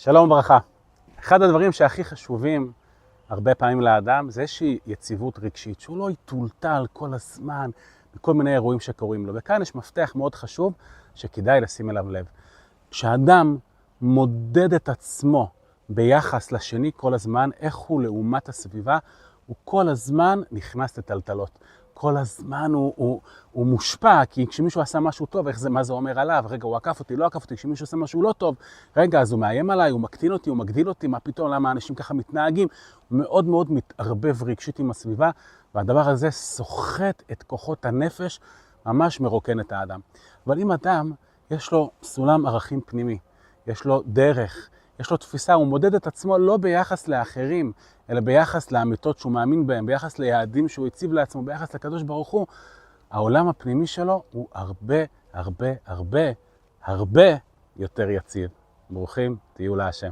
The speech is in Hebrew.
שלום וברכה. אחד הדברים שהכי חשובים הרבה פעמים לאדם זה איזושהי יציבות רגשית, שהוא לא יטולטל כל הזמן בכל מיני אירועים שקורים לו. וכאן יש מפתח מאוד חשוב שכדאי לשים אליו לב. כשאדם מודד את עצמו ביחס לשני כל הזמן, איך הוא לעומת הסביבה, הוא כל הזמן נכנס לטלטלות. כל הזמן הוא מושפע, כי כשמישהו עשה משהו טוב, מה זה אומר עליו? רגע, הוא עקף אותי, לא עקף אותי, כשמישהו עושה משהו לא טוב, רגע, אז הוא מאיים עליי, הוא מקטין אותי, הוא מגדיל אותי, מה פתאום, למה אנשים ככה מתנהגים? הוא מאוד מאוד מתערבב רגשית עם הסביבה, והדבר הזה סוחט את כוחות הנפש, ממש מרוקן את האדם. אבל אם אדם, יש לו סולם ערכים פנימי, יש לו דרך, יש לו תפיסה, הוא מודד את עצמו לא ביחס לאחרים, אלא ביחס לאמיתות שהוא מאמין בהם, ביחס ליעדים שהוא הציב לעצמו, ביחס לקדוש ברוך הוא, העולם הפנימי שלו הוא הרבה יותר יציב. ברוכים תהיו להשם.